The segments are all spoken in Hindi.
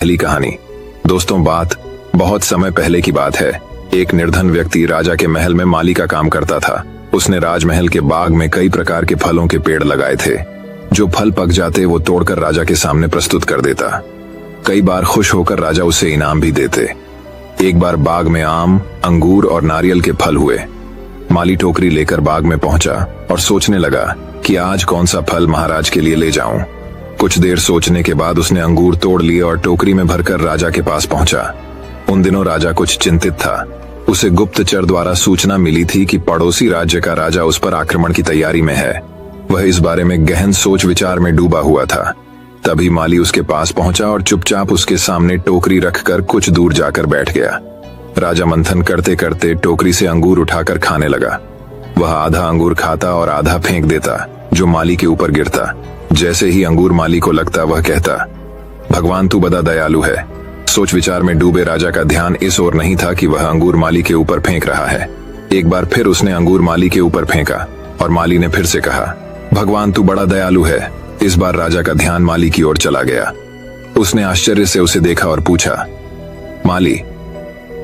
पहली कहानी। दोस्तों, बात बहुत समय पहले की बात है। एक निर्धन व्यक्ति राजा के महल में माली का काम करता था। उसने राजमहल के बाग में कई प्रकार के फलों के पेड़ लगाए थे। जो फल पक जाते वो तोड़कर राजा के सामने प्रस्तुत कर देता। कई बार खुश होकर राजा उसे इनाम भी देते। एक बार बाग में आम, अंगूर और नारियल के फल हुए। माली टोकरी लेकर बाग में पहुंचा और सोचने लगा कि आज कौन सा फल महाराज के लिए ले जाऊं। कुछ देर सोचने के बाद उसने अंगूर तोड़ लिए और टोकरी में भरकर राजा के पास पहुंचा। उन दिनों राजा कुछ चिंतित था। उसे गुप्तचर द्वारा सूचना मिली थी कि पड़ोसी राज्य का राजा उस पर आक्रमण की तैयारी में है। वह इस बारे में गहन सोच विचार में डूबा हुआ था। तभी माली उसके पास पहुंचा और चुपचाप उसके सामने टोकरी रखकर कुछ दूर जाकर बैठ गया। राजा मंथन करते करते टोकरी से अंगूर उठाकर खाने लगा। वह आधा अंगूर खाता और आधा फेंक देता, जो माली के ऊपर गिरता। जैसे ही अंगूर माली को लगता, वह कहता, भगवान तू बड़ा दयालु है। सोच विचार में डूबे राजा का ध्यान इस ओर नहीं था कि वह अंगूर माली के ऊपर फेंक रहा है। एक बार फिर उसने अंगूर माली के ऊपर फेंका और माली ने फिर से कहा, भगवान तू बड़ा दयालु है। इस बार राजा का ध्यान माली की ओर चला गया। उसने आश्चर्य से उसे देखा और पूछा, माली,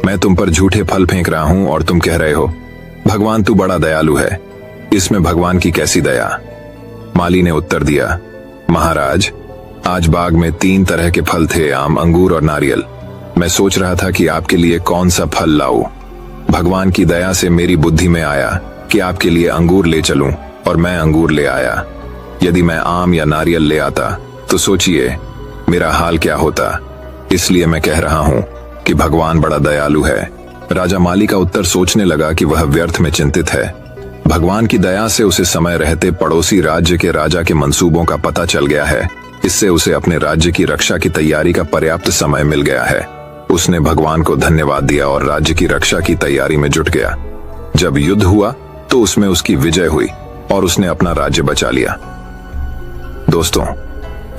मैं तुम पर झूठे फल फेंक रहा हूं और तुम कह रहे हो भगवान तू बड़ा दयालु है। इसमें भगवान की कैसी दया? माली ने उत्तर दिया, महाराज, आज बाग में 3 तरह के फल थे, आम, अंगूर और नारियल। मैं सोच रहा था कि आपके लिए कौन सा फल लाऊं। भगवान की दया से मेरी बुद्धि में आया कि आपके लिए अंगूर ले चलूं और मैं अंगूर ले आया। यदि मैं आम या नारियल ले आता तो सोचिए मेरा हाल क्या होता। इसलिए मैं कह रहा हूं कि भगवान बड़ा दयालु है। राजा माली का उत्तर सोचने लगा कि वह व्यर्थ में चिंतित है। भगवान की दया से उसे समय रहते पड़ोसी राज्य के राजा के मंसूबों का पता चल गया है। इससे उसे अपने राज्य की रक्षा की तैयारी का पर्याप्त समय मिल गया है। उसने भगवान को धन्यवाद दिया और राज्य की रक्षा की तैयारी में जुट गया। जब युद्ध हुआ तो उसमें उसकी विजय हुई और उसने अपना राज्य बचा लिया। दोस्तों,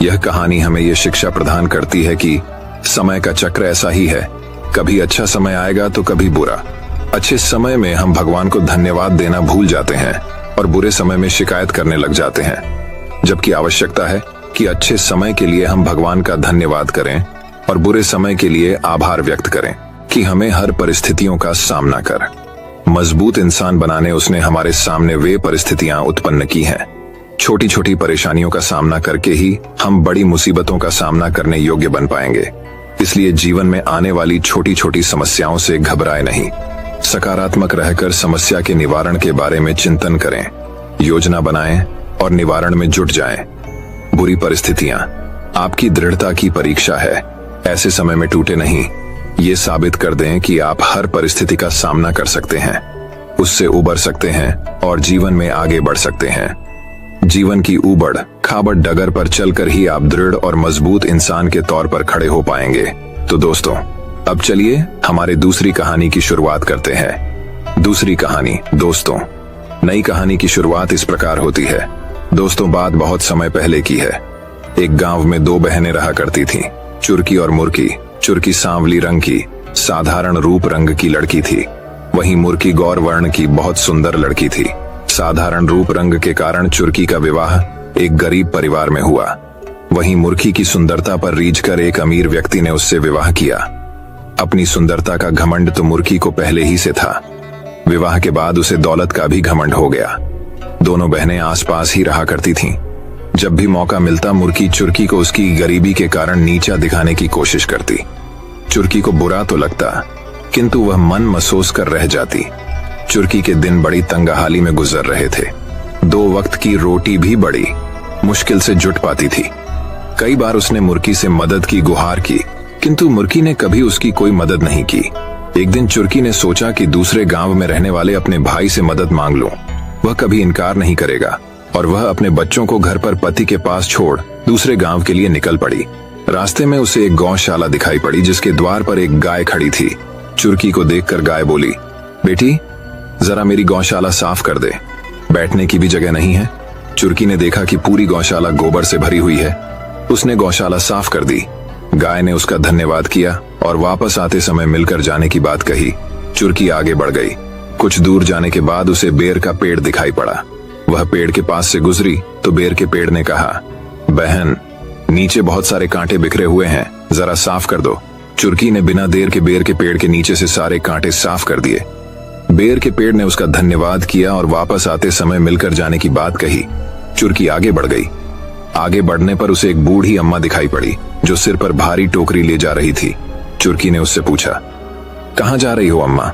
यह कहानी हमें यह शिक्षा प्रदान करती है कि समय का चक्र ऐसा ही है। कभी अच्छा समय आएगा तो कभी बुरा। अच्छे समय में हम भगवान को धन्यवाद देना भूल जाते हैं और बुरे समय में शिकायत करने लग जाते हैं। जबकि आवश्यकता है कि अच्छे समय के लिए हम भगवान का धन्यवाद करें और बुरे समय के लिए आभार व्यक्त करें कि हमें हर परिस्थितियों का सामना कर मजबूत इंसान बनाने उसने हमारे सामने वे परिस्थितियां उत्पन्न की हैं। छोटी छोटी परेशानियों का सामना करके ही हम बड़ी मुसीबतों का सामना करने योग्य बन पाएंगे। इसलिए जीवन में आने वाली छोटी छोटी समस्याओं से घबराए नहीं। सकारात्मक रहकर समस्या के निवारण के बारे में चिंतन करें, योजना बनाएं और निवारण में जुट जाएं। बुरी परिस्थितियां आपकी दृढ़ता की परीक्षा है। ऐसे समय में टूटे नहीं। ये साबित कर दें कि आप हर परिस्थिति का सामना कर सकते हैं, उससे उबर सकते हैं और जीवन में आगे बढ़ सकते हैं। जीवन की ऊबड़ खाबड़ डगर पर चलकर ही आप दृढ़ और मजबूत इंसान के तौर पर खड़े हो पाएंगे। तो दोस्तों, अब चलिए हमारे दूसरी कहानी की शुरुआत करते हैं। दूसरी कहानी। दोस्तों, नई कहानी की शुरुआत इस प्रकार होती है। दोस्तों, बात बहुत समय पहले की है। एक गांव में 2 बहनें रहा करती थीं, चुरकी और मुर्की। चुरकी सांवली रंग की, साधारण रूप रंग की लड़की थी। वहीं मुर्की गौर वर्ण की बहुत सुंदर लड़की थी। साधारण रूप रंग के कारण चुरकी का विवाह एक गरीब परिवार में हुआ। वहीं मुर्की की सुंदरता पर रीझकर एक अमीर व्यक्ति ने उससे विवाह किया। अपनी सुंदरता का घमंड तो मुर्की को पहले ही से था। विवाह के बाद उसे दौलत का भी घमंड हो गया। दोनों बहनें आसपास ही रहा करती थीं। जब भी मौका मिलता मुर्की चुरकी को उसकी गरीबी के कारण नीचा दिखाने की कोशिश करती। चुरकी को बुरा तो लगता, किंतु वह मन महसूस कर रह जाती। चुरकी के दिन बड़ी तंगहाली में गुजर रहे थे। 2 वक्त की रोटी भी बड़ी मुश्किल से जुट पाती थी। कई बार उसने मुर्की से मदद की गुहार की, किंतु मुर्की ने कभी उसकी कोई मदद नहीं की। एक दिन चुरकी ने सोचा कि दूसरे गांव में रहने वाले अपने भाई से मदद मांग लूं। वह कभी इनकार नहीं करेगा और वह अपने बच्चों को घर पर पति के पास छोड़ दूसरे गांव के लिए निकल पड़ी। रास्ते में उसे एक गौशाला दिखाई पड़ी जिसके द्वार पर एक गाय खड़ी थी। चुरकी को देखकर गाय बोली, बेटी, जरा मेरी गौशाला साफ कर दे, बैठने की भी जगह नहीं है। चुरकी ने देखा कि पूरी गौशाला गोबर से भरी हुई है। उसने गौशाला साफ कर दी। गाय ने उसका धन्यवाद किया और वापस आते समय मिलकर जाने की बात कही। चुरकी आगे बढ़ गई। कुछ दूर जाने के बाद उसे बेर का पेड़ दिखाई पड़ा। वह पेड़ के पास से गुजरी तो बेर के पेड़ ने कहा, बहन, नीचे बहुत सारे कांटे बिखरे हुए हैं, जरा साफ कर दो। चुरकी ने बिना देर के बेर के पेड़ के नीचे से सारे कांटे साफ कर दिए। बेर के पेड़ ने उसका धन्यवाद किया और वापस आते समय मिलकर जाने की बात कही। चुरकी आगे बढ़ गई। आगे बढ़ने पर उसे एक बूढ़ी अम्मा दिखाई पड़ी जो सिर पर भारी टोकरी ले जा रही थी। चुरकी ने उससे पूछा, कहाँ जा रही हो अम्मा?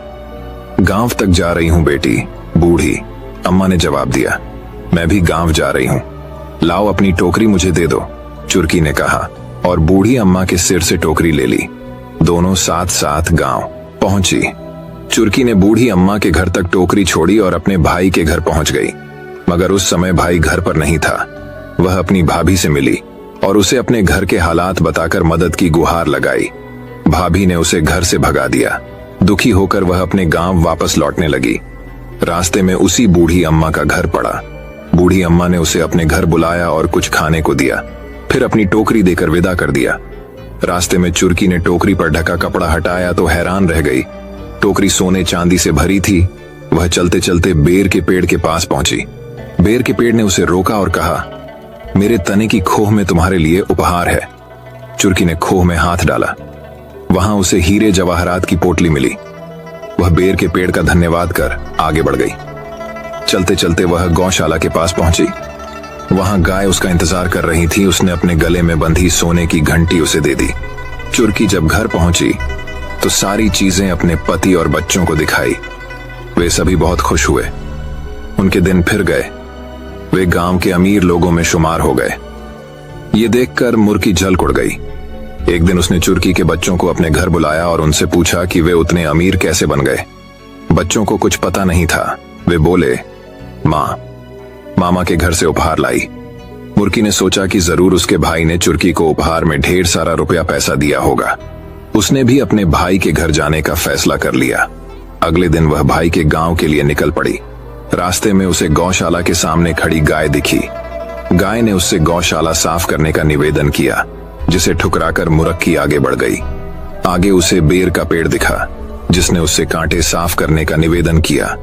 गांव तक जा रही हूँ बेटी, बूढ़ी अम्मा ने जवाब दिया। मैं भी गांव जा रही हूँ, लाओ अपनी टोकरी मुझे दे दो, चुरकी ने कहा और बूढ़ी अम्मा के सिर से टोकरी ले ली। दोनों साथ साथ गांव पहुंची। चुरकी ने बूढ़ी अम्मा के घर तक टोकरी छोड़ी और अपने भाई के घर पहुंच गई। मगर उस समय भाई घर पर नहीं था। वह अपनी भाभी से मिली और उसे अपने घर के हालात बताकर मदद की गुहार लगाई। भाभी ने उसे घर से भगा दिया। दुखी होकर वह अपने गांव वापस लौटने लगी। रास्ते में उसी बूढ़ी अम्मा का घर पड़ा। बूढ़ी अम्मा ने उसे अपने घर बुलाया और कुछ खाने को दिया, फिर अपनी टोकरी देकर विदा कर दिया। रास्ते में चुरकी ने टोकरी पर ढका कपड़ा हटाया तो हैरान रह गई। टोकरी सोने चांदी से भरी थी। वह चलते चलते बेर के पेड़ के पास पहुंची। बेर के पेड़ ने उसे रोका और कहा, मेरे तने की खोह में तुम्हारे लिए उपहार है। चुरकी ने खोह में हाथ डाला। वहां उसे हीरे जवाहरात की पोटली मिली। वह बेर के पेड़ का धन्यवाद कर आगे बढ़ गई। चलते चलते वह गौशाला के पास पहुंची। वहां गाय उसका इंतजार कर रही थी। उसने अपने गले में बंधी सोने की घंटी उसे दे दी। चुरकी जब घर पहुंची तो सारी चीजें अपने पति और बच्चों को दिखाई। वे सभी बहुत खुश हुए। उनके दिन फिर गए। वे गांव के अमीर लोगों में शुमार हो गए। ये देखकर मुर्की झलक उड़ गई। एक दिन उसने चुरकी के बच्चों को अपने घर बुलाया और उनसे पूछा कि वे उतने अमीर कैसे बन गए। बच्चों को कुछ पता नहीं था। वे बोले, मामा के घर से उपहार लाई। मुर्की ने सोचा कि जरूर उसके भाई ने चुरकी को उपहार में ढेर सारा रुपया पैसा दिया होगा। उसने भी अपने भाई के घर जाने का फैसला कर लिया। अगले दिन वह भाई के गांव के लिए निकल पड़ी। रास्ते में उसे गौशाला के सामने खड़ी गाय दिखी। गाय ने उससे गौशाला साफ करने का निवेदन किया, जिसे ठुकराकर मुरक्की आगे बढ़ गई। आगे उसे बेर का पेड़ दिखा, जिसने उससे कांटे साफ करने का निवेदन किया,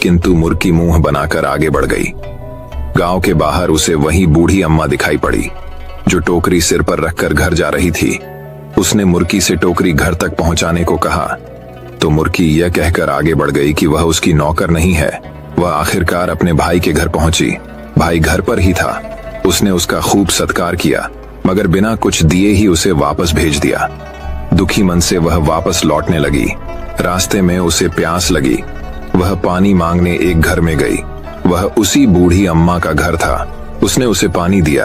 किंतु मुर्की मुंह बनाकर आगे बढ़ गई। गांव के बाहर उसे वही बूढ़ी अम्मा दिखाई पड़ी, जो टोकरी सिर पर रखकर घर जा रही थी। उसने मुर्की से टोकरी घर तक पहुंचाने को कहा, तो मुर्की यह कहकर आगे बढ़ गई कि वह उसकी नौकर नहीं है। वह आखिरकार अपने भाई के घर पहुंची। भाई घर पर ही था। उसने उसका खूब सत्कार किया, मगर बिना कुछ दिए ही उसे वापस भेज दिया। दुखी मन से वह वापस लौटने लगी। रास्ते में उसे प्यास लगी। वह पानी मांगने एक घर में गई। वह उसी बूढ़ी अम्मा का घर था। उसने उसे पानी दिया।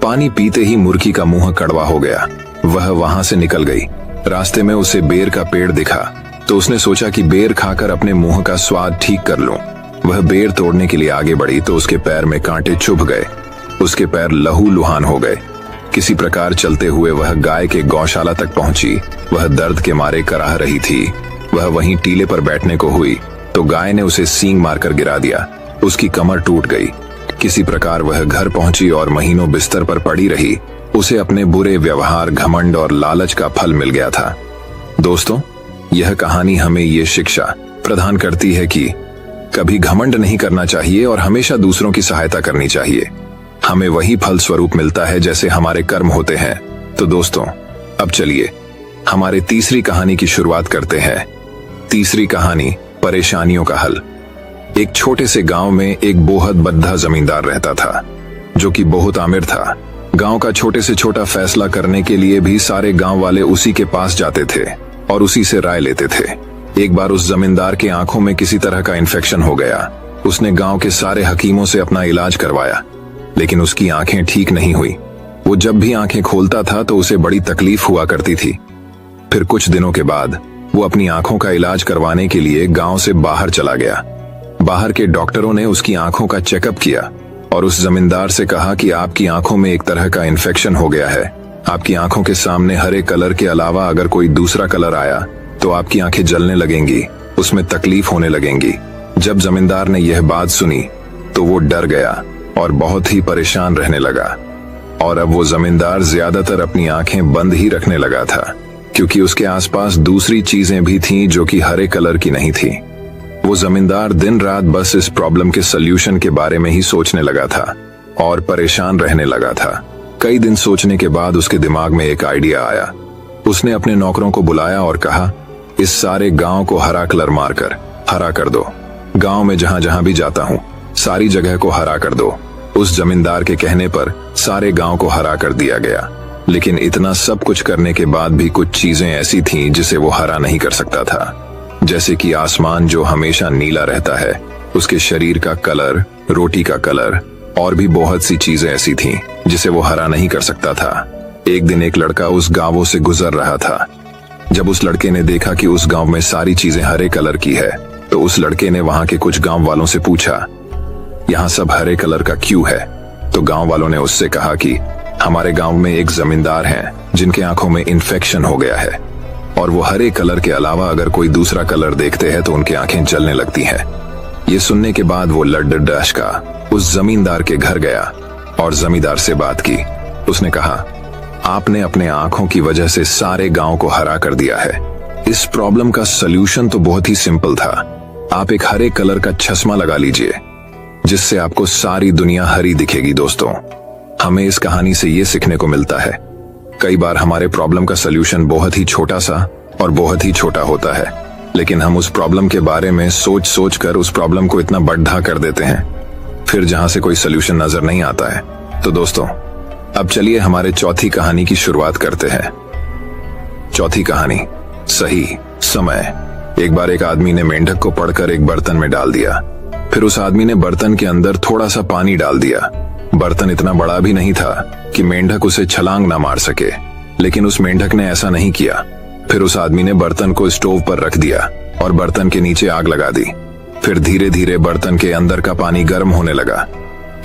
पानी पीते ही मुर्की का मुंह कड़वा हो गया। वह वहां से निकल गई। रास्ते में उसे बेर का पेड़ दिखा, तो उसने सोचा कि बेर खाकर अपने मुंह का स्वाद ठीक कर लूं। वह बेर तोड़ने के लिए आगे बढ़ी तो उसके पैर में कांटे चुभ गए। उसके पैर लहूलुहान हो गए। किसी प्रकार चलते हुए वह गाय के गौशाला तक पहुंची। वह दर्द के मारे कराह रही थी। वह वहीं टीले पर बैठने को हुई तो गाय ने उसे सींग मारकर गिरा दिया। उसकी कमर टूट गई। किसी प्रकार वह घर पहुंची और महीनों बिस्तर पर पड़ी रही। उसे अपने बुरे व्यवहार, घमंड और लालच का फल मिल गया था। दोस्तों, यह कहानी हमें ये शिक्षा प्रदान करती है कि कभी घमंड नहीं करना चाहिए और हमेशा दूसरों की सहायता करनी चाहिए। हमें वही फल स्वरूप मिलता है जैसे हमारे कर्म होते हैं। तो दोस्तों, अब चलिए हमारे तीसरी कहानी की शुरुआत करते हैं। तीसरी कहानी, परेशानियों का हल। एक छोटे से गांव में एक बहुत बद्धा जमींदार रहता था, जो कि बहुत आमिर था। गांव का छोटे से छोटा फैसला करने के लिए भी सारे गांव वाले उसी के पास जाते थे और उसी से राय लेते थे। एक बार उस जमींदार के आंखों में किसी तरह का इन्फेक्शन हो गया। उसने गांव के सारे हकीमों से अपना इलाज करवाया, लेकिन उसकी आंखें ठीक नहीं हुई। वो जब भी आंखें खोलता था तो उसे बड़ी तकलीफ हुआ करती थी। फिर कुछ दिनों के बाद वो अपनी आंखों का इलाज करवाने के लिए गांव से बाहर चला गया। बाहर के डॉक्टरों ने उसकी आंखों का चेकअप किया और उस जमींदार से कहा कि आपकी आंखों में एक तरह का इन्फेक्शन हो गया है। आपकी आंखों के सामने हरे कलर के अलावा अगर कोई दूसरा कलर आया तो आपकी आंखें जलने लगेंगी, उसमें तकलीफ होने लगेंगी। जब जमींदार ने यह बात सुनी तो वो डर गया और बहुत ही परेशान रहने लगा। और अब वो जमींदार ज्यादातर अपनी आंखें बंद ही रखने लगा था, क्योंकि उसके आसपास दूसरी चीजें भी थीं जो कि हरे कलर की नहीं थीं। वो जमींदार दिन रात बस इस प्रॉब्लम के सल्यूशन के बारे में ही सोचने लगा था और परेशान रहने लगा था। कई दिन सोचने के बाद उसके दिमाग में एक आइडिया आया। उसने अपने नौकरों को बुलाया और कहा, इस सारे गांव को हरा कलर मारकर हरा कर दो। गांव में जहां जहां भी जाता हूं सारी जगह को हरा कर दो। उस जमींदार के कहने पर सारे गांव को हरा कर दिया गया। लेकिन इतना सब कुछ करने के बाद भी कुछ चीजें ऐसी थीं जिसे वो हरा नहीं कर सकता था। जैसे कि आसमान जो हमेशा नीला रहता है, उसके शरीर का कलर, रोटी का कलर, और भी बहुत सी चीजें ऐसी थीं जिसे वो हरा नहीं कर सकता था। एक दिन एक लड़का उस गांवों से गुजर रहा था। जब उस लड़के ने देखा कि उस गांव में सारी चीजें हरे कलर की है, तो उस लड़के ने वहां के कुछ गांव वालों से पूछा, यहाँ सब हरे कलर का क्यों है? तो गांव वालों ने उससे कहा कि हमारे गांव में एक जमींदार हैं जिनके आंखों में इन्फेक्शन हो गया है, और वो हरे कलर के अलावा अगर कोई दूसरा कलर देखते हैं तो उनकी आंखें जलने लगती हैं। ये सुनने के बाद वो लड्डू डैश का उस जमींदार के घर गया और जमींदार से बात की। उसने कहा, आपने अपने आंखों की वजह से सारे गांव को हरा कर दिया है। इस प्रॉब्लम का सलूशन तो बहुत ही सिंपल था। आप एक हरे कलर का चश्मा लगा लीजिए जिससे आपको सारी दुनिया हरी दिखेगी। दोस्तों, हमें इस कहानी से ये सीखने को मिलता है, कई बार हमारे प्रॉब्लम का सलूशन बहुत ही छोटा सा और बहुत ही छोटा होता है, लेकिन हम उस प्रॉब्लम के बारे में सोच सोच कर उस प्रॉब्लम को इतना बड़ा कर देते हैं, फिर जहां से कोई सलूशन नजर नहीं आता है। तो दोस्तों, अब चलिए हमारे चौथी कहानी की शुरुआत करते हैं। चौथी कहानी, सही समय। एक बार एक आदमी ने मेंढक को पकड़कर एक बर्तन में डाल दिया। फिर उस आदमी ने बर्तन के अंदर थोड़ा सा पानी डाल दिया। बर्तन इतना बड़ा भी नहीं था कि मेंढक उसे छलांग ना मार सके, लेकिन उस मेंढक ने ऐसा नहीं किया। फिर उस आदमी ने बर्तन को स्टोव पर रख दिया और बर्तन के नीचे आग लगा दी। फिर धीरे धीरे बर्तन के अंदर का पानी गर्म होने लगा।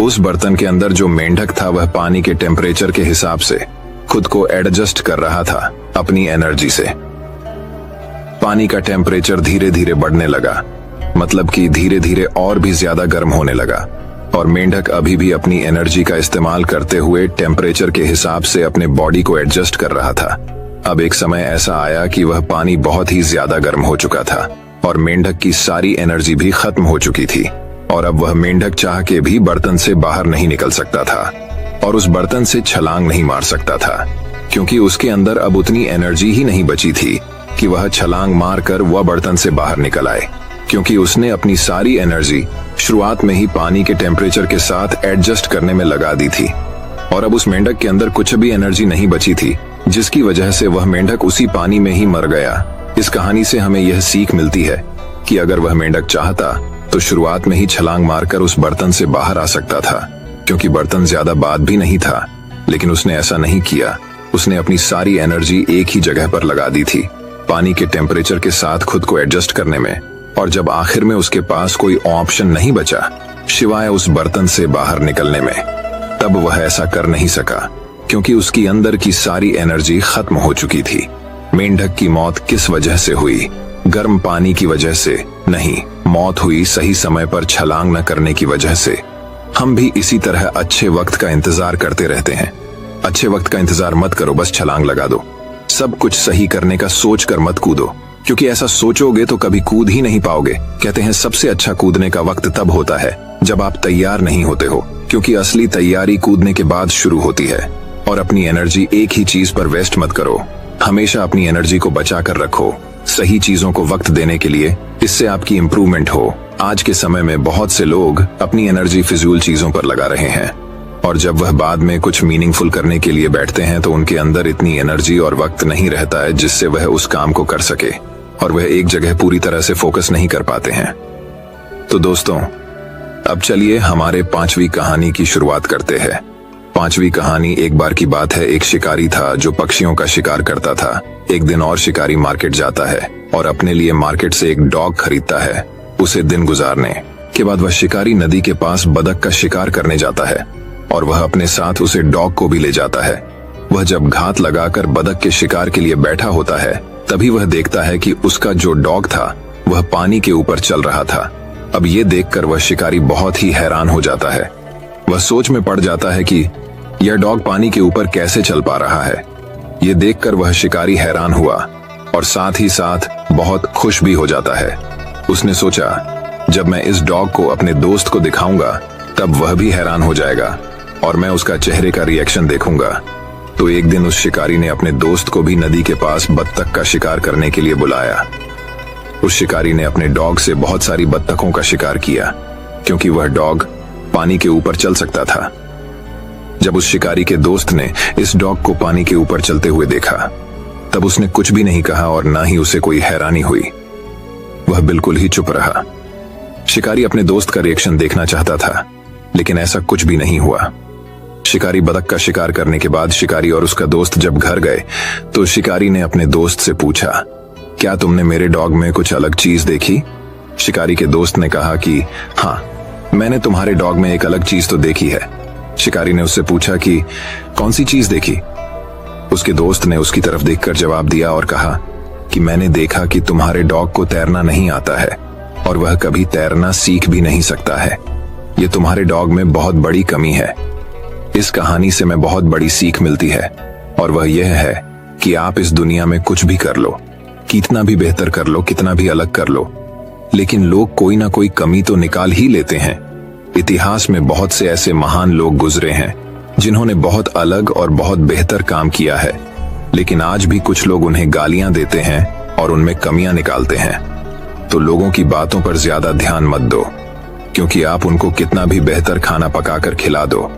उस बर्तन के अंदर जो मेंढक था वह पानी के टेम्परेचर के हिसाब से खुद को एडजस्ट कर रहा था अपनी एनर्जी से। पानी का टेम्परेचर धीरे धीरे बढ़ने लगा, मतलब कि धीरे धीरे और भी ज्यादा गर्म होने लगा, और मेंढक अभी भी अपनी एनर्जी का इस्तेमाल करते हुए टेम्परेचर के हिसाब से अपने बॉडी को एडजस्ट कर रहा था। अब एक समय ऐसा आया कि वह पानी बहुत ही ज्यादा गर्म हो चुका था और मेंढक की सारी एनर्जी भी खत्म हो चुकी थी, और अब वह मेंढक चाह के भी बर्तन से बाहर नहीं निकल सकता था और उस बर्तन से छलांग नहीं मार सकता था, क्योंकि उसके अंदर अब उतनी एनर्जी ही नहीं बची थी कि वह छलांग मारकर वह बर्तन से बाहर निकल आए, क्योंकि उसने अपनी सारी एनर्जी शुरुआत में ही पानी के टेम्परेचर के साथ एडजस्ट करने में लगा दी थी। और अब उस मेंढक के अंदर कुछ भी एनर्जी नहीं बची थी, जिसकी वजह से वह मेंढक उसी पानी में ही मर गया। इस कहानी से हमें यह सीख मिलती है कि अगर वह मेंढक चाहता तो शुरुआत में ही छलांग मारकर उस बर्तन से बाहर आ सकता था, क्योंकि बर्तन ज्यादा बाद भी नहीं था, लेकिन उसने ऐसा नहीं किया। उसने अपनी सारी एनर्जी एक ही जगह पर लगा दी थी, पानी के टेम्परेचर के साथ खुद को एडजस्ट करने में। और जब आखिर में उसके पास कोई ऑप्शन नहीं बचा सिवाय उस बर्तन से बाहर निकलने में, तब वह ऐसा कर नहीं सका, क्योंकि उसकी अंदर की सारी एनर्जी खत्म हो चुकी थी। मेंढक की मौत किस वजह से हुई? गर्म पानी की वजह से नहीं, मौत हुई सही समय पर छलांग न करने की वजह से। हम भी इसी तरह अच्छे वक्त का इंतजार करते रहते हैं। अच्छे वक्त का इंतजार मत करो, बस छलांग लगा दो। सब कुछ सही करने का सोच कर मत कूदो, क्योंकि ऐसा सोचोगे तो कभी कूद ही नहीं पाओगे। कहते हैं सबसे अच्छा कूदने का वक्त तब होता है जब आप तैयार नहीं होते हो, क्योंकि असली तैयारी कूदने के बाद शुरू होती है। और अपनी एनर्जी एक ही चीज पर वेस्ट मत करो, हमेशा अपनी एनर्जी को बचा कर रखो सही चीजों को वक्त देने के लिए, इससे आपकी इंप्रूवमेंट हो। आज के समय में बहुत से लोग अपनी एनर्जी फिजूल चीजों पर लगा रहे हैं, और जब वह बाद में कुछ मीनिंगफुल करने के लिए बैठते हैं तो उनके अंदर इतनी एनर्जी और वक्त नहीं रहता है जिससे वह उस काम को कर सके, और वह एक जगह पूरी तरह से फोकस नहीं कर पाते हैं। तो दोस्तों, अब चलिए हमारे पांचवी कहानी की शुरुआत करते हैं। पांचवी कहानी, एक बार की बात है, एक शिकारी था जो पक्षियों का शिकार करता था। एक दिन और शिकारी मार्केट जाता है और अपने लिए मार्केट से एक डॉग खरीदता है। उसे दिन गुजारने के बाद वह शिकारी नदी के पास बतख का शिकार करने जाता है और वह अपने साथ उसे डॉग को भी ले जाता है। वह जब घात लगाकर बतख के शिकार के लिए बैठा होता है, तभी वह देखता है कि उसका जो डॉग था वह पानी के ऊपर चल रहा था। अब ये देखकर वह शिकारी बहुत ही हैरान हो जाता है। वह सोच में पड़ जाता है कि यह डॉग पानी के ऊपर कैसे चल पा रहा है। ये देखकर वह शिकारी हैरान हुआ और साथ ही साथ बहुत खुश भी हो जाता है। उसने सोचा, जब मैं इस डॉग को अपने दोस्त को दिखाऊंगा तब वह भी हैरान हो जाएगा। और मैं उसका चेहरे का रिएक्शन देखूंगा। तो एक दिन उस शिकारी ने अपने दोस्त को भी नदी के पास बत्तख का शिकार करने के लिए बुलाया। उस शिकारी ने अपने डॉग से बहुत सारी बत्तखों का शिकार किया, क्योंकि वह डॉग पानी के ऊपर चल सकता था। जब उस शिकारी के दोस्त ने इस डॉग को पानी के ऊपर चलते हुए देखा, तब उसने कुछ भी नहीं कहा और ना ही उसे कोई हैरानी हुई। वह बिल्कुल ही चुप रहा। शिकारी अपने दोस्त का रिएक्शन देखना चाहता था, लेकिन ऐसा कुछ भी नहीं हुआ। शिकारी बतख का शिकार करने के बाद शिकारी और उसका दोस्त जब घर गए, तो शिकारी ने अपने दोस्त से पूछा, क्या तुमने मेरे डॉग में कुछ अलग चीज देखी? शिकारी के दोस्त ने कहा कि हाँ, मैंने तुम्हारे डॉग में एक अलग चीज तो देखी है। शिकारी ने उससे पूछा कि कौन सी चीज देखी? उसके दोस्त ने उसकी तरफ देखकर जवाब दिया और कहा कि मैंने देखा कि तुम्हारे डॉग को तैरना नहीं आता है और वह कभी तैरना सीख भी नहीं सकता है। ये तुम्हारे डॉग में बहुत बड़ी कमी है। इस कहानी से मैं बहुत बड़ी सीख मिलती है, और वह यह है कि आप इस दुनिया में कुछ भी कर लो, कितना भी बेहतर कर लो, कितना भी अलग कर लो, लेकिन लोग कोई ना कोई कमी तो निकाल ही लेते हैं। इतिहास में बहुत से ऐसे महान लोग गुजरे हैं जिन्होंने बहुत अलग और बहुत बेहतर काम किया है, लेकिन आज भी कुछ लोग उन्हें गालियां देते हैं और उनमें कमियां निकालते हैं। तो लोगों की बातों पर ज्यादा ध्यान मत दो, क्योंकि आप उनको कितना भी बेहतर खाना पकाकर खिला दो,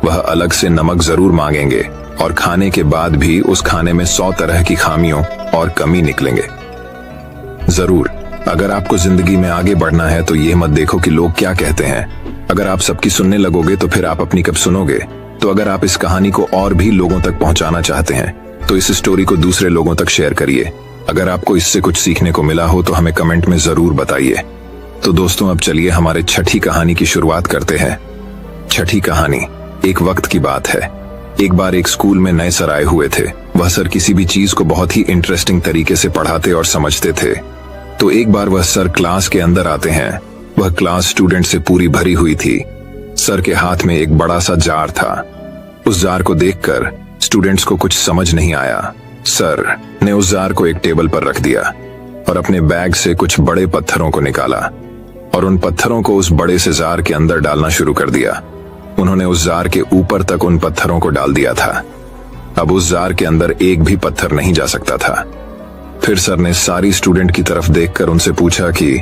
वह अलग से नमक जरूर मांगेंगे और खाने के बाद भी उस खाने में 100 तरह की खामियों और कमी निकलेंगे। जरूर, अगर आपको जिंदगी में आगे बढ़ना है तो ये मत देखो कि लोग क्या कहते हैं। अगर आप सबकी सुनने लगोगे तो फिर आप अपनी कब सुनोगे? तो अगर आप इस कहानी को और भी लोगों तक पहुंचाना चाहते हैं तो इस स्टोरी को दूसरे लोगों तक शेयर करिए। अगर आपको इससे कुछ सीखने को मिला हो तो हमें कमेंट में जरूर बताइए। तो दोस्तों, अब चलिए हमारे छठी कहानी की शुरुआत करते हैं। छठी कहानी। एक वक्त की बात है। एक बार एक स्कूल में नए सर आए हुए थे। वह सर किसी भी चीज को बहुत ही इंटरेस्टिंग तरीके से पढ़ाते और समझते थे। तो एक बार वह सर क्लास के अंदर आते हैं। वह क्लास स्टूडेंट से पूरी भरी हुई थी। सर के हाथ में एक बड़ा सा जार था। उस जार को देखकर स्टूडेंट्स को कुछ समझ नहीं आया। सर ने उस जार को एक टेबल पर रख दिया और अपने बैग से कुछ बड़े पत्थरों को निकाला और उन पत्थरों को उस बड़े से जार के अंदर डालना शुरू कर दिया। उन्होंने उस जार के ऊपर तक उन पत्थरों को डाल दिया था। अब उस जार के अंदर एक भी पत्थर नहीं जा सकता था। फिर सर ने सारी स्टूडेंट की तरफ देखकर उनसे पूछा कि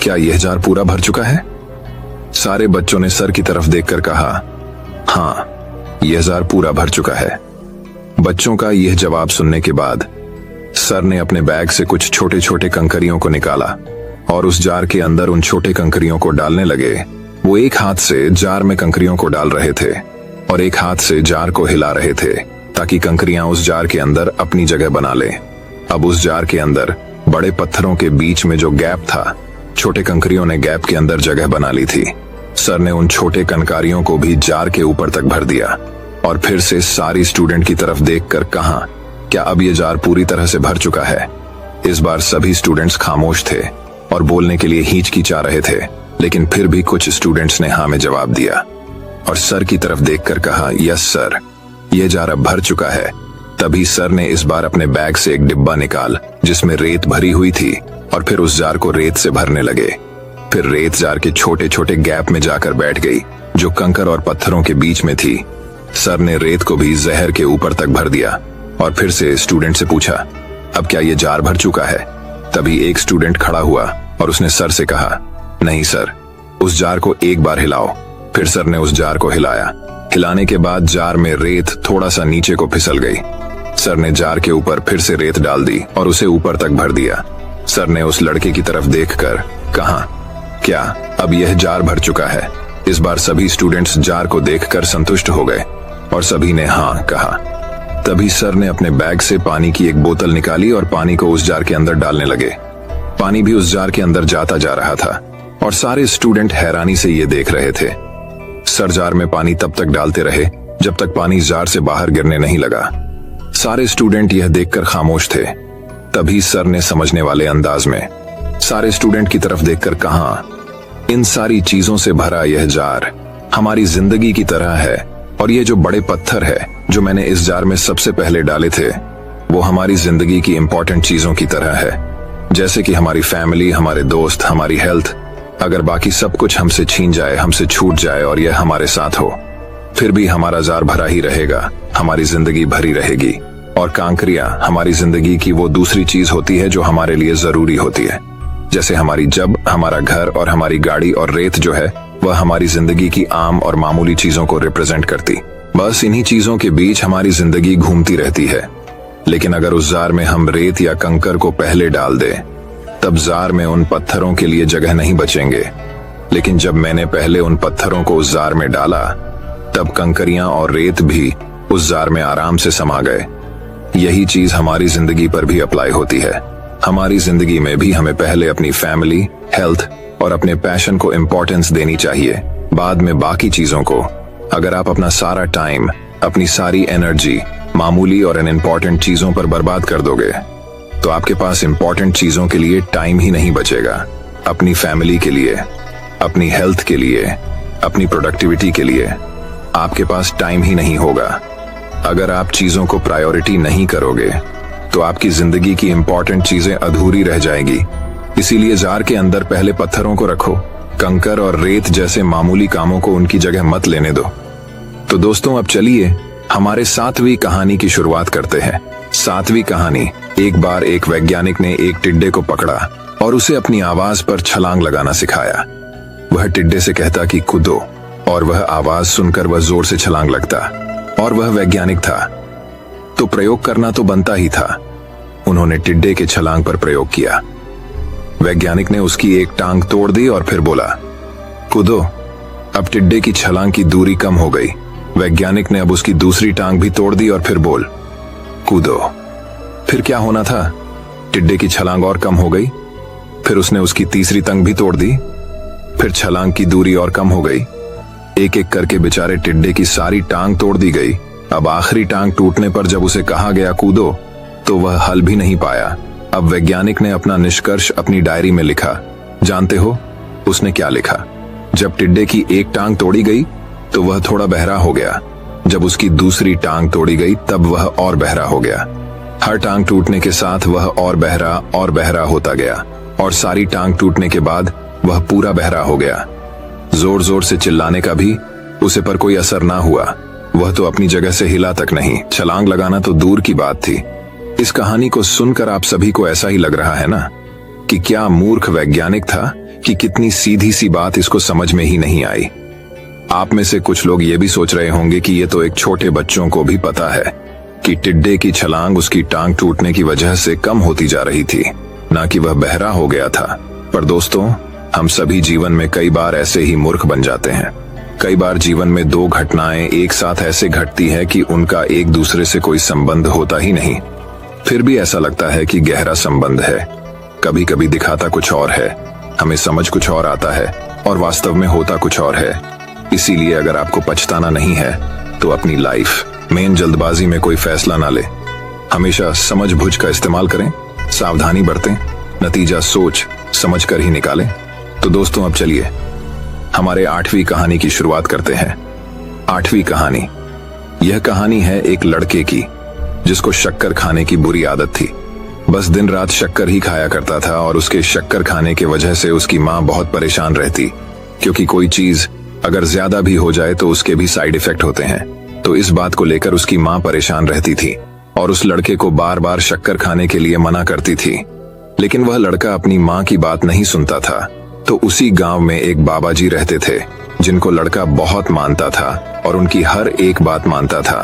क्या यह जार पूरा भर चुका है? सारे बच्चों ने सर की तरफ देखकर कहा, हाँ, यह जार पूरा भर चुका है। बच्चों का यह जवाब सुनने के बाद सर ने अपने बैग से कुछ छोटे छोटे कंकरियों को निकाला और उस जार के अंदर उन छोटे कंकरियों को डालने लगे। वो एक हाथ से जार में कंकरियों को डाल रहे थे और एक हाथ से जार को हिला रहे थे ताकि कंकरियां उस जार के अंदर अपनी जगह बना लें। अब उस जार के अंदर बड़े पत्थरों के बीच में जो गैप था, छोटे कंकरियों ने गैप के अंदर जगह बना ली थी। सर ने उन छोटे कंकारियों को भी जार के ऊपर तक भर दिया और फिर से सारी स्टूडेंट की तरफ देखकर कहा, क्या अब ये जार पूरी तरह से भर चुका है? इस बार सभी स्टूडेंट्स खामोश थे और बोलने के लिए हिचकिचा रहे थे, लेकिन फिर भी कुछ स्टूडेंट्स ने हाँ में जवाब दिया और सर की तरफ देखकर कहा, यस सर, ये जार अब भर चुका है। तभी सर ने इस बार अपने बैग से एक डिब्बा निकाल जिसमें रेत भरी हुई थी और फिर उस जार को रेत से भरने लगे। फिर रेत जार के छोटे छोटे गैप में जाकर बैठ गई जो कंकर और पत्थरों के बीच में थी। सर ने रेत को भी जहर के ऊपर तक भर दिया और फिर से स्टूडेंट से पूछा, अब क्या ये जार भर चुका है? तभी एक स्टूडेंट खड़ा हुआ और उसने सर से कहा, नहीं सर, उस जार को एक बार हिलाओ। फिर सर ने उस जार को हिलाया। हिलाने के बाद जार में रेत थोड़ा सा नीचे को फिसल गई। सर ने जार के ऊपर फिर से रेत डाल दी और उसे ऊपर तक भर दिया। सर ने उस लड़के की तरफ देखकर कहा, क्या अब यह जार भर चुका है? इस बार सभी स्टूडेंट्स जार को देखकर संतुष्ट हो गए और सभी ने हाँ कहा। तभी सर ने अपने बैग से पानी की एक बोतल निकाली और पानी को उस जार के अंदर डालने लगे। पानी भी उस जार के अंदर जाता जा रहा था और सारे स्टूडेंट हैरानी से ये देख रहे थे। सर जार में पानी तब तक डालते रहे जब तक पानी जार से बाहर गिरने नहीं लगा। सारे स्टूडेंट यह देखकर खामोश थे। तभी सर ने समझने वाले अंदाज में सारे स्टूडेंट की तरफ देखकर कहा, इन सारी चीजों से भरा यह जार हमारी जिंदगी की तरह है और ये जो बड़े पत्थर है जो मैंने इस जार में सबसे पहले डाले थे वो हमारी जिंदगी की इंपॉर्टेंट चीजों की तरह है, जैसे कि हमारी फैमिली, हमारे दोस्त, हमारी हेल्थ। अगर बाकी सब कुछ हमसे छीन जाए, हमसे छूट जाए और यह हमारे साथ हो, फिर भी हमारा जार भरा ही रहेगा, हमारी जिंदगी भरी रहेगी। और कांकरियां हमारी जिंदगी की वो दूसरी चीज होती है जो हमारे लिए जरूरी होती है। जैसे हमारी जब, हमारा घर और हमारी गाड़ी, और रेत जो है वह हमारी जिंदगी की आम और मामूली चीजों को रिप्रेजेंट करती। बस इन्हीं चीजों के बीच हमारी जिंदगी घूमती रहती है। लेकिन अगर उस जार में हम रेत या कंकर को पहले डाल दें, तब जार में उन पत्थरों के लिए जगह नहीं बचेंगे। लेकिन जब मैंने पहले उन पत्थरों को उस जार में डाला, तब कंकरियां और रेत भी उस जार में आराम से समा गए। यही चीज हमारी जिंदगी पर भी अप्लाई होती है। हमारी जिंदगी में भी हमें पहले अपनी फैमिली, हेल्थ और अपने पैशन को इम्पोर्टेंस देनी चाहिए, बाद में बाकी चीजों को। अगर आप अपना सारा टाइम, अपनी सारी एनर्जी मामूली और अनइम्पोर्टेंट चीजों पर बर्बाद कर दोगे, तो आपके पास इम्पोर्टेंट चीजों के लिए टाइम ही नहीं बचेगा। अपनी फैमिली के लिए, अपनी हेल्थ के लिए, अपनी प्रोडक्टिविटी के लिए आपके पास टाइम ही नहीं होगा। अगर आप चीजों को प्रायोरिटी नहीं करोगे, तो आपकी जिंदगी की इम्पोर्टेंट चीजें अधूरी रह जाएगी। इसीलिए जार के अंदर पहले पत्थरों को रखो, कंकर और रेत जैसे मामूली कामों को उनकी जगह मत लेने दो। तो दोस्तों, अब चलिए हमारे 7वीं कहानी की शुरुआत करते हैं। 7वीं कहानी। एक बार एक वैज्ञानिक ने एक टिड्डे को पकड़ा और उसे अपनी आवाज पर छलांग लगाना सिखाया। वह टिड्डे से कहता कि कूदो, और वह आवाज सुनकर वह जोर से छलांग लगता। और वह वैज्ञानिक था, तो प्रयोग करना तो बनता ही था। उन्होंने टिड्डे के छलांग पर प्रयोग किया। वैज्ञानिक ने उसकी एक टांग तोड़ दी और फिर बोला, कूदो। अब टिड्डे की छलांग की दूरी कम हो गई। वैज्ञानिक ने अब उसकी दूसरी टांग भी तोड़ दी और फिर बोल, कूदो। फिर क्या होना था? टिड्डे की छलांग और कम हो गई। फिर उसने उसकी तीसरी टांग भी तोड़ दी। फिर छलांग की दूरी और कम हो गई। एक एक करके बेचारे टिड्डे की सारी टांग तोड़ दी गई। अब आखिरी टांग टूटने पर जब उसे कहा गया कूदो, तो वह हल भी नहीं पाया। अब वैज्ञानिक ने अपना निष्कर्ष अपनी डायरी में लिखा। जानते हो उसने क्या लिखा? जब टिड्डे की एक टांग तोड़ी गई तो वह थोड़ा बहरा हो गया। जब उसकी दूसरी टांग तोड़ी गई तब वह और बहरा हो गया। हर टांग टूटने के साथ वह और बहरा होता गया, और सारी टांग टूटने के बाद वह पूरा बहरा हो गया। जोर जोर से चिल्लाने का भी उसे पर कोई असर ना हुआ। वह तो अपनी जगह से हिला तक नहीं। छलांग लगाना तो दूर की बात थी। इस कहानी को सुनकर आप सभी को ऐसा ही लग रहा है ना कि क्या मूर्ख वैज्ञानिक था, कि कितनी सीधी सी बात इसको समझ में ही नहीं आई। आप में से कुछ लोग ये भी सोच रहे होंगे कि ये तो एक छोटे बच्चों को भी पता है कि टिड्डे की छलांग उसकी टांग टूटने की वजह से कम होती जा रही थी, ना कि वह बहरा हो गया था। पर दोस्तों, हम सभी जीवन में कई बार ऐसे ही मूर्ख बन जाते हैं। कई बार जीवन में दो घटनाएं एक साथ ऐसे घटती है कि उनका एक दूसरे से कोई संबंध होता ही नहीं, फिर भी ऐसा लगता है कि गहरा संबंध है। कभी कभी दिखाता कुछ और है, हमें समझ कुछ और आता है, और वास्तव में होता कुछ और है। इसीलिए अगर आपको पछताना नहीं है, तो अपनी लाइफ में जल्दबाजी में कोई फैसला ना ले। हमेशा समझ बूझ का इस्तेमाल करें, सावधानी बरतें, नतीजा सोच समझ कर ही निकालें। तो दोस्तों, अब चलिए हमारे 8वीं कहानी की शुरुआत करते हैं। 8वीं कहानी। यह कहानी है एक लड़के की जिसको शक्कर खाने की बुरी आदत थी। बस दिन रात शक्कर ही खाया करता था, और उसके शक्कर खाने की वजह से उसकी माँ बहुत परेशान रहती, क्योंकि कोई चीज अगर ज्यादा भी हो जाए तो उसके भी साइड इफेक्ट होते हैं। तो इस बात को लेकर उसकी माँ परेशान रहती थी और उस लड़के को बार बार शक्कर खाने के लिए मना करती थी। लेकिन वह लड़का अपनी माँ की बात नहीं सुनता था। तो उसी गांव में एक बाबा जी रहते थे जिनको लड़का बहुत मानता था और उनकी हर एक बात मानता था।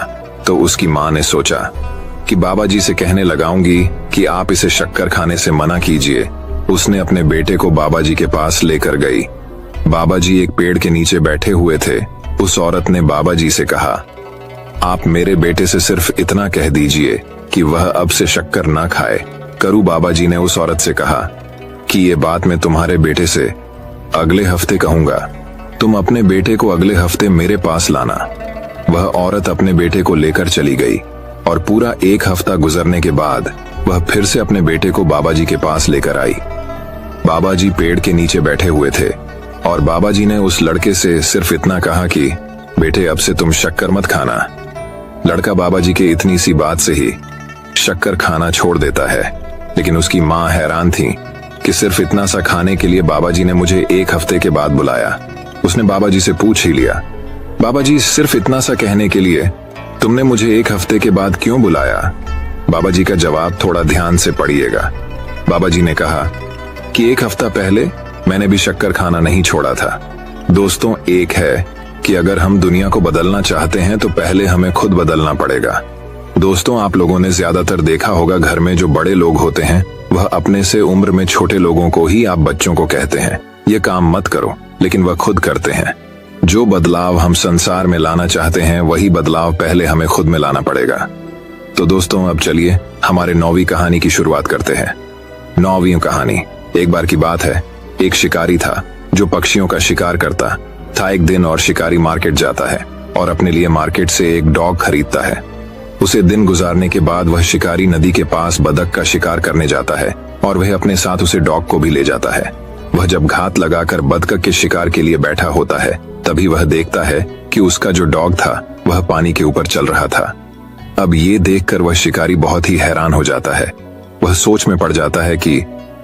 तो उसकी माँ ने सोचा कि बाबा जी से कहने लगाऊंगी कि आप इसे शक्कर खाने से मना कीजिए। उसने अपने बेटे को बाबा जी के पास लेकर गई। बाबा जी एक पेड़ के नीचे बैठे हुए थे। उस औरत ने बाबा जी से कहा, आप मेरे बेटे से सिर्फ इतना कह दीजिए कि वह अब से शक्कर ना खाए। करू बाबा जी ने उस औरत से कहा कि ये बात मैं तुम्हारे बेटे से अगले हफ्ते कहूंगा। तुम अपने बेटे को अगले हफ्ते मेरे पास लाना। वह औरत अपने बेटे को लेकर चली गई, और पूरा एक हफ्ता गुजरने के बाद वह फिर से अपने बेटे को बाबा जी के पास लेकर आई। बाबा जी पेड़ के नीचे बैठे हुए थे, और बाबा जी ने उस लड़के से सिर्फ इतना कहा कि बेटे, अब से तुम शक्कर मत खाना। लड़का बाबा जी के इतनी सी बात से ही शक्कर खाना छोड़ देता है। लेकिन उसकी माँ हैरान थी कि सिर्फ इतना सा खाने के लिए बाबा जी ने मुझे एक हफ्ते के बाद बुलाया। उसने बाबा जी से पूछ ही लिया, बाबा जी, सिर्फ इतना सा कहने के लिए तुमने मुझे 1 हफ्ते के बाद क्यों बुलाया? बाबा जी का जवाब थोड़ा ध्यान से पढ़िएगा। बाबा जी ने कहा कि 1 हफ्ता पहले मैंने भी शक्कर खाना नहीं छोड़ा था। दोस्तों, एक है कि अगर हम दुनिया को बदलना चाहते हैं तो पहले हमें खुद बदलना पड़ेगा। दोस्तों, आप लोगों ने ज्यादातर देखा होगा, घर में जो बड़े लोग होते हैं वह अपने से उम्र में छोटे लोगों को ही आप बच्चों को कहते हैं, ये काम मत करो, लेकिन वह खुद करते हैं। जो बदलाव हम संसार में लाना चाहते हैं वही बदलाव पहले हमें खुद में लाना पड़ेगा। तो दोस्तों, अब चलिए हमारे 9वीं कहानी की शुरुआत करते हैं। 9वीं कहानी। एक बार की बात है, एक शिकारी था जो पक्षियों का शिकार करता था। एक दिन और शिकारी मार्केट जाता है और अपने लिए मार्केट से एक डॉग खरीदता है। उसे दिन गुजारने के बाद वह शिकारी नदी के पास बतख का शिकार करने जाता है और वह अपने साथ उसे डॉग को भी ले जाता है। वह जब घात लगाकर बतख के शिकार के लिए बैठा होता है तभी वह देखता है कि उसका जो डॉग था वह पानी के ऊपर चल रहा था। अब ये देखकर वह शिकारी बहुत ही हैरान हो जाता है। वह सोच में पड़ जाता है कि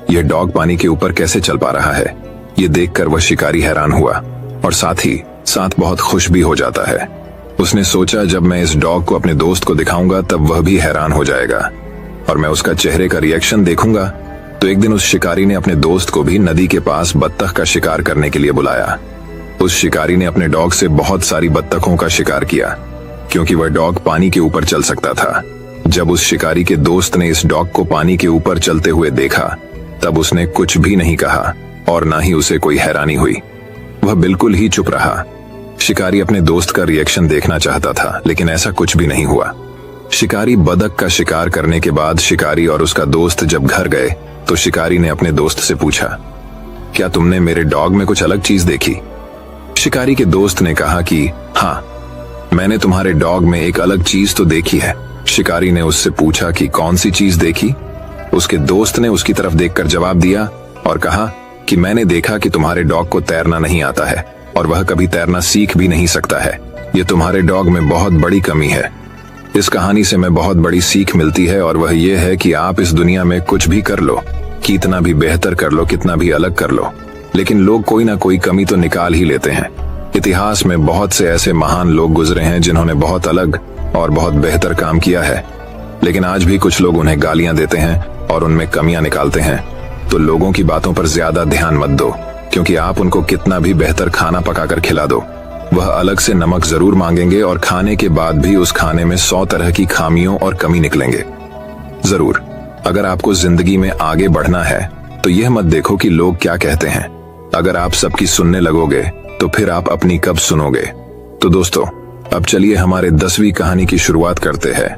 यह डॉग पानी के ऊपर कैसे चल पा रहा है। ये देखकर वह शिकारी हैरान हुआ और साथ ही साथ बहुत खुश भी हो जाता है। उसने सोचा, जब मैं इस डॉग को अपने दोस्त को दिखाऊंगा तब वह भी हैरान हो जाएगा और मैं उसका चेहरे का रिएक्शन देखूंगा। तो एक दिन उस शिकारी ने अपने दोस्त को भी नदी के पास बत्तख का शिकार करने के लिए बुलाया। उस शिकारी ने अपने डॉग से बहुत सारी बत्तखों का शिकार किया क्योंकि वह डॉग पानी के ऊपर चल सकता था। जब उस शिकारी के दोस्त ने इस डॉग को पानी के ऊपर चलते हुए देखा तब उसने कुछ भी नहीं कहा और ना ही उसे कोई हैरानी हुई। वह बिल्कुल ही चुप रहा। शिकारी अपने दोस्त का रिएक्शन देखना चाहता था, लेकिन ऐसा कुछ भी नहीं हुआ। शिकारी बतख का शिकार करने के बाद शिकारी और उसका दोस्त जब घर गए तो शिकारी ने अपने दोस्त से पूछा, क्या तुमने मेरे डॉग में कुछ अलग चीज देखी? शिकारी के दोस्त ने कहा कि हाँ, मैंने तुम्हारे डॉग में एक अलग चीज तो देखी है। शिकारी ने उससे पूछा कि कौन सी चीज देखी? उसके दोस्त ने उसकी तरफ देखकर जवाब दिया और कहा कि मैंने देखा कि तुम्हारे डॉग को तैरना नहीं आता है और वह कभी तैरना सीख भी नहीं सकता है। ये तुम्हारे डॉग में बहुत बड़ी कमी है। इस कहानी से मैं बहुत बड़ी सीख मिलती है और वह ये है कि आप इस दुनिया में कुछ भी कर लो, कितना भी बेहतर कर लो, कितना भी अलग कर लो, लेकिन लोग कोई ना कोई कमी तो निकाल ही लेते हैं। इतिहास में बहुत से ऐसे महान लोग गुजरे हैं जिन्होंने बहुत अलग और बहुत बेहतर काम किया है, लेकिन आज भी कुछ लोग उन्हें गालियां देते हैं और उनमें कमियां निकालते हैं। तो लोगों की बातों पर ज्यादा ध्यान मत दो, क्योंकि आप उनको कितना भी बेहतर खाना पकाकर खिला दो, वह अलग से नमक जरूर मांगेंगे और खाने के बाद भी उस खाने में 100 तरह की खामियों और कमी निकलेंगे। जरूर, अगर आपको जिंदगी में आगे बढ़ना है तो यह मत देखो कि लोग क्या कहते हैं। अगर आप सबकी सुनने लगोगे तो फिर आप अपनी कब सुनोगे। तो दोस्तों, अब चलिए हमारे 10वीं कहानी की शुरुआत करते हैं।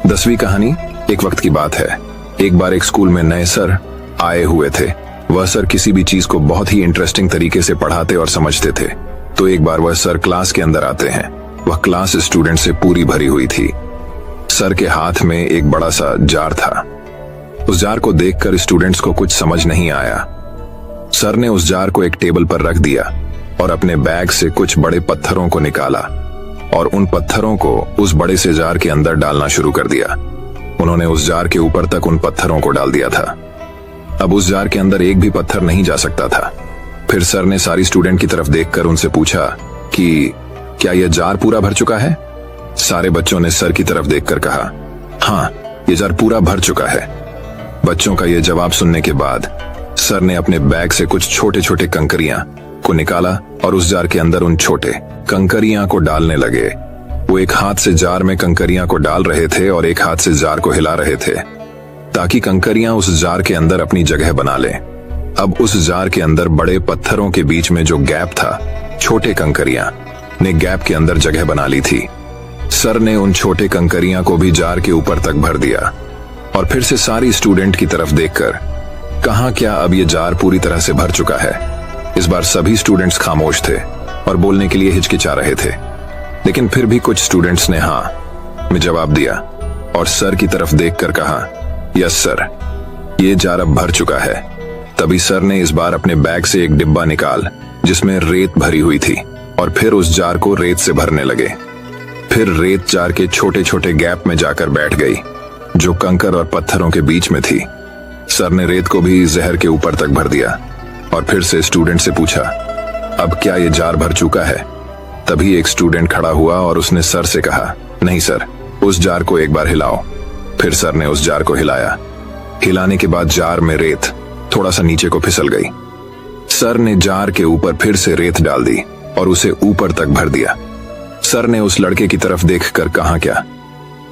10वीं कहानी। एक वक्त की बात है, एक बार एक स्कूल में नए सर आए हुए थे। वह सर किसी भी चीज को बहुत ही इंटरेस्टिंग तरीके से पढ़ाते और समझते थे। तो एक बार वह सर क्लास के अंदर आते हैं। वह क्लास स्टूडेंट से पूरी भरी हुई थी। सर के हाथ में एक बड़ा सा जार था। उस जार को देखकर स्टूडेंट्स को कुछ समझ नहीं आया। सर ने उस जार को एक टेबल पर रख दिया और अपने बैग से कुछ बड़े पत्थरों को निकाला और उन पत्थरों को उस बड़े से जार के अंदर डालना शुरू कर दिया। उन्होंने उस जार के ऊपर तक उन पत्थरों को डाल दिया था। अब उस जार के अंदर एक भी पत्थर नहीं जा सकता था। फिर सर ने सारी स्टूडेंट की तरफ देखकर उनसे पूछा कि क्या यह जार पूरा भर चुका है? सारे बच्चों ने सर की तरफ देखकर कहा, हाँ, यह जार पूरा भर चुका है। बच्चों का यह जवाब सुनने के बाद सर ने अपने बैग से कुछ छोटे छोटे कंकरियां को निकाला और उस जार के अंदर उन छोटे कंकरियां को डालने लगे। वो एक हाथ से जार में कंकरियां को डाल रहे थे और एक हाथ से जार को हिला रहे थे ताकि कंकरियां उस जार के अंदर अपनी जगह बना लें। अब उस जार के अंदर बड़े पत्थरों के बीच में जो गैप था, छोटे कंकरियां ने गैप के अंदर जगह बना ली थी। सर ने उन छोटे कंकरियां को भी जार के ऊपर तक भर दिया और फिर से सारी स्टूडेंट की तरफ देखकर कहा, क्या अब ये जार पूरी तरह से भर चुका है? इस बार सभी स्टूडेंट्स खामोश थे और बोलने के लिए हिचकिचा रहे थे, लेकिन फिर भी कुछ स्टूडेंट्स ने हाँ में जवाब दिया और सर की तरफ देखकर कहा, यस सर, ये जार अब भर चुका है। तभी सर ने इस बार अपने बैग से एक डिब्बा निकाल जिसमें रेत भरी हुई थी और फिर उस जार को रेत से भरने लगे। फिर रेत जार के छोटे छोटे गैप में जाकर बैठ गई जो कंकर और पत्थरों के बीच में थी। सर ने रेत को भी जहर के ऊपर तक भर दिया और फिर से स्टूडेंट से पूछा, अब क्या ये जार भर चुका है? तभी एक स्टूडेंट खड़ा हुआ और उसने सर से कहा, नहीं सर, उस जार को एक बार हिलाओ। फिर सर ने उस जार को हिलाया। हिलाने के बाद जार में रेत थोड़ा सा नीचे को फिसल गई। सर ने जार के ऊपर फिर से रेत डाल दी और उसे ऊपर तक भर दिया। सर ने उस लड़के की तरफ देखकर कहा, क्या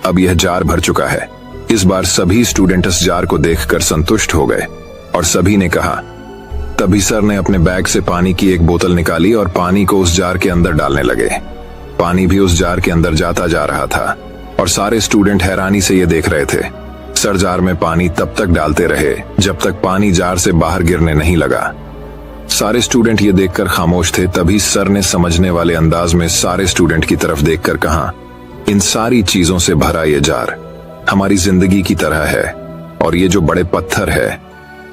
अब यह जार भर चुका है? इस बार सभी स्टूडेंट इस जार को देखकर संतुष्ट हो गए और सभी ने कहा। तभी सर ने अपने बैग से पानी की एक बोतल निकाली और पानी को उस जार के अंदर डालने लगे। पानी भी उस जार के अंदर जाता जा रहा था और सारे स्टूडेंट हैरानी से ये देख रहे थे। सर जार में पानी तब तक डालते रहे जब तक पानी जार से बाहर गिरने नहीं लगा। सारे स्टूडेंट ये देखकर खामोश थे। तभी सर ने समझने वाले अंदाज में सारे स्टूडेंट की तरफ देखकर कहा, इन सारी चीजों से भरा ये जार हमारी जिंदगी की तरह है, और ये जो बड़े पत्थर है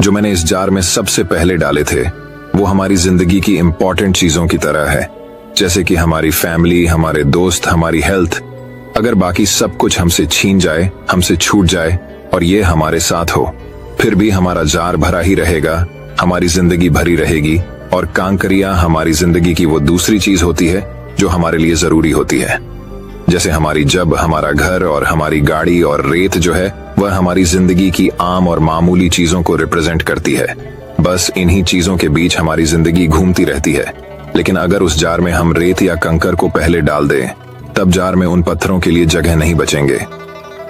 जो मैंने इस जार में सबसे पहले डाले थे, वो हमारी जिंदगी की इंपॉर्टेंट चीजों की तरह है, जैसे कि हमारी फैमिली, हमारे दोस्त, हमारी हेल्थ। अगर बाकी सब कुछ हमसे छीन जाए, हमसे छूट जाए और ये हमारे साथ हो, फिर भी हमारा जार भरा ही रहेगा, हमारी जिंदगी भरी रहेगी। और कांकरियां हमारी जिंदगी की वो दूसरी चीज होती है जो हमारे लिए जरूरी होती है। जैसे हमारी जब हमारा घर और हमारी गाड़ी, और रेत जो है वह हमारी जिंदगी की आम और मामूली चीजों को रिप्रेजेंट करती है। बस इन्हीं चीजों के बीच हमारी जिंदगी घूमती रहती है। लेकिन अगर उस जार में हम रेत या कंकर को पहले डाल दें, तब जार में उन पत्थरों के लिए जगह नहीं बचेंगे।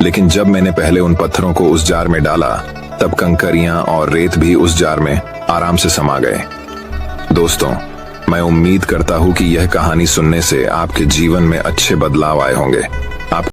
लेकिन जब मैंने पहले उन पत्थरों को उस जार में डाला, तब कंकरियां और रेत भी उस जार में आराम से समा गए। दोस्तों, मैं उम्मीद करता हूं कि यह कहानी सुनने से आपके जीवन में अच्छे बदलाव आए होंगे।